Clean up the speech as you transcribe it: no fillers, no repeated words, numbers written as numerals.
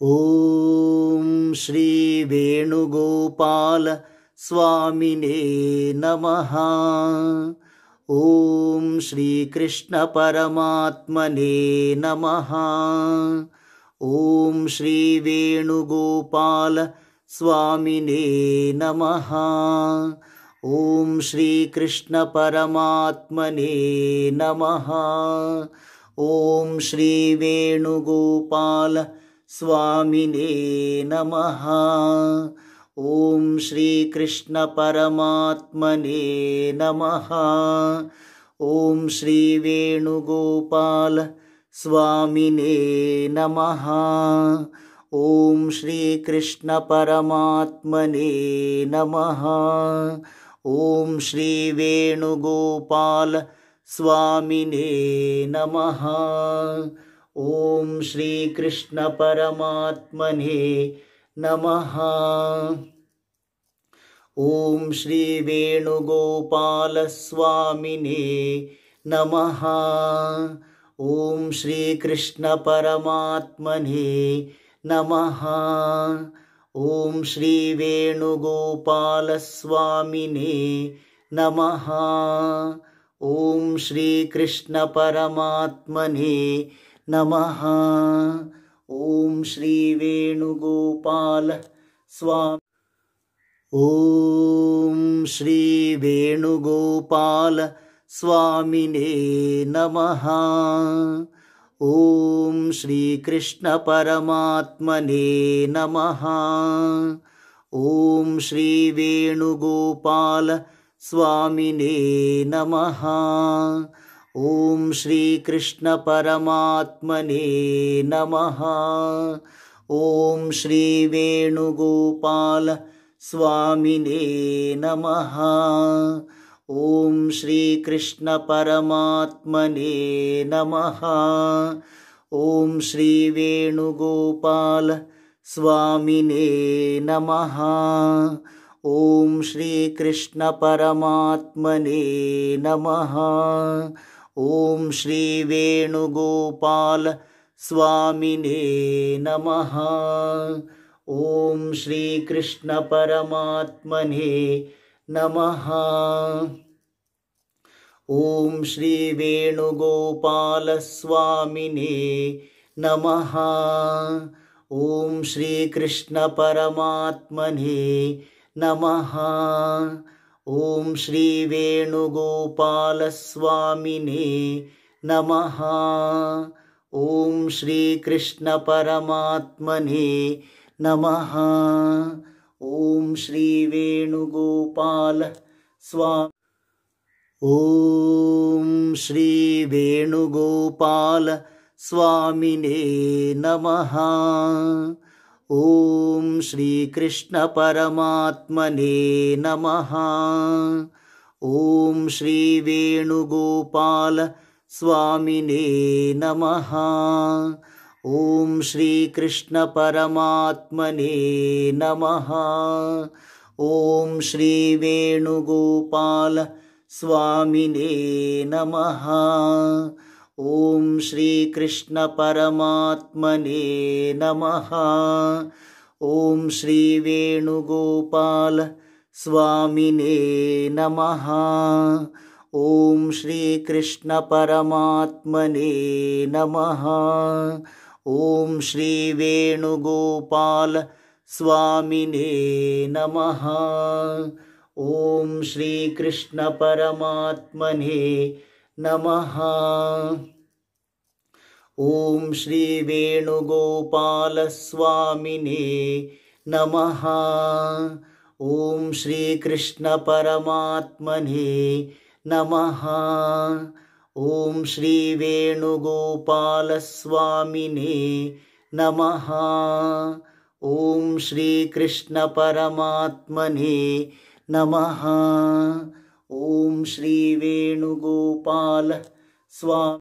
ಓಂ ಶ್ರೀ ವೇಣುಗೋಪಾಲ ಸ್ವಾಮಿನೇ ನಮಃ. ಓಂ ಶ್ರೀ ಕೃಷ್ಣ ಪರಮಾತ್ಮನೇ ನಮಃ. ಓಂ ಶ್ರೀ ವೇಣುಗೋಪಾಲ ಸ್ವಾಮಿನೇ ನಮಃ. ಓಂ ಶ್ರೀ ಕೃಷ್ಣ ಪರಮಾತ್ಮನೇ ನಮಃ. ಓಂ ಶ್ರೀ ವೇಣುಗೋಪಾಲ ಸ್ವಾಮಿನೇ ನಮಃ. ಓಂ ಶ್ರೀ ಕೃಷ್ಣ ಪರಮಾತ್ಮನೇ ನಮಃ. ಓಂ ಶ್ರೀ ವೇಣುಗೋಪಾಲ ಸ್ವಾಮಿನೇ ನಮಃ. ಓಂ ಶ್ರೀ ಕೃಷ್ಣ ಪರಮಾತ್ಮನೇ ನಮಃ. ಓಂ ಶ್ರೀ ವೇಣುಗೋಪಾಲ ಸ್ವಾಮಿನೇ ನಮಃ. ಓಂ ಶ್ರೀ ಕೃಷ್ಣ ಪರಮಾತ್ಮನೇ ನಮಃ. ಓಂ ಶ್ರೀ ವೇಣುಗೋಪಾಲ ಸ್ವಾಮಿನೇ ನಮಃ. ಓಂ ಶ್ರೀ ಕೃಷ್ಣ ಪರಮಾತ್ಮನೇ ನಮಃ. ಓಂ ಶ್ರೀ ವೇಣುಗೋಪಾಲ ಸ್ವಾಮಿನೇ ನಮಃ. ಓಂ ಶ್ರೀ ಕೃಷ್ಣ ಪರಮಾತ್ಮನೇ ನಮಃ. ಓಂ ಶ್ರೀ ವೇಣುಗೋಪಾಲ ಸ್ವಾಮಿ. ಓಂ ಶ್ರೀ ವೇಣುಗೋಪಾಲ ಸ್ವಾಮಿನೇ ನಮಃ. ಓಂ ಶ್ರೀ ಕೃಷ್ಣ ಪರಮಾತ್ಮನೇ ನಮಃ. ಓಂ ಶ್ರೀ ವೇಣುಗೋಪಾಲ ಸ್ವಾಮಿನೇ ನಮಃ. ಓಂ ಶ್ರೀ ಕೃಷ್ಣ ಪರಮಾತ್ಮನೇ ನಮಃ. ಓಂ ಶ್ರೀ ವೇಣುಗೋಪಾಲ ಸ್ವಾಮಿನೇ ನಮಃ. ಓಂ ಶ್ರೀ ಕೃಷ್ಣ ಪರಮಾತ್ಮನೇ ನಮಃ. ಓಂ ಶ್ರೀ ವೇಣುಗೋಪಾಲ ಸ್ವಾಮಿನೇ ನಮಃ. ಓಂ ಶ್ರೀ ಕೃಷ್ಣ ಪರಮಾತ್ಮನೇ ನಮಃ. ಓಂ ಶ್ರೀ ವೇಣುಗೋಪಾಲ ಸ್ವಾಮಿನೇ ನಮಃ. ಓಂ ಶ್ರೀ ಕೃಷ್ಣ ಪರಮಾತ್ಮನೇ ನಮಃ. ಓಂ ಶ್ರೀ ವೇಣುಗೋಪಾಲ ಸ್ವಾಮಿನೇ ನಮಃ. ಓಂ ಶ್ರೀ ಕೃಷ್ಣ ಪರಮಾತ್ಮನೇ ನಮಃ. ಓಂ ಶ್ರೀ ವೇಣುಗೋಪಾಲ ಸ್ವಾಮಿನೇ ನಮಃ. ಓಂ ಶ್ರೀ ಕೃಷ್ಣ ಪರಮಾತ್ಮನೇ ನಮಃ. ಓಂ ಶ್ರೀ ವೇಣುಗೋಪಾಲ ಸ್ವಾಮಿ. ಓಂ ಶ್ರೀ ವೇಣುಗೋಪಾಲ ಸ್ವಾಮಿನೇ ನಮಃ. ಓಂ ಶ್ರೀ ಕೃಷ್ಣ ಪರಮಾತ್ಮನೇ ನಮಃ. ಓಂ ಶ್ರೀ ವೇಣುಗೋಪಾಲ ಸ್ವಾಮಿನೇ ನಮಃ. ಓಂ ಶ್ರೀ ಕೃಷ್ಣ ಪರಮಾತ್ಮನೇ ನಮಃ. ಓಂ ಶ್ರೀ ವೇಣುಗೋಪಾಲ ಸ್ವಾಮಿನೇ ನಮಃ. ಓಂ ಶ್ರೀ ಕೃಷ್ಣ ಪರಮಾತ್ಮನೇ ನಮಃ. ಓಂ ಶ್ರೀ ವೇಣುಗೋಪಾಲ ಸ್ವಾಮಿನೇ ನಮಃ. ಓಂ ಶ್ರೀ ಕೃಷ್ಣ ಪರಮಾತ್ಮನೇ ನಮಃ. ಓಂ ಶ್ರೀ ವೇಣುಗೋಪಾಲ ಸ್ವಾಮಿನೇ ನಮಃ. ಓಂ ಶ್ರೀ ಕೃಷ್ಣ ಪರಮಾತ್ಮನೇ ನಮಃ. ಓಂ ಶ್ರೀ ವೇಣುಗೋಪಾಲ ಸ್ವಾಮಿನೇ ನಮಃ. ಓಂ ಶ್ರೀ ಕೃಷ್ಣ ಪರಮಾತ್ಮನೇ ನಮಃ. ಓಂ ಶ್ರೀ ವೇಣುಗೋಪಾಲ ಸ್ವಾಮಿನೇ ನಮಃ. ಓಂ ಶ್ರೀ ಕೃಷ್ಣ ಪರಮಾತ್ಮನೇ ನಮಃ. ಓಂ ಶ್ರೀ ವೇಣುಗೋಪಾಲ ಸ್ವಾಮಿ.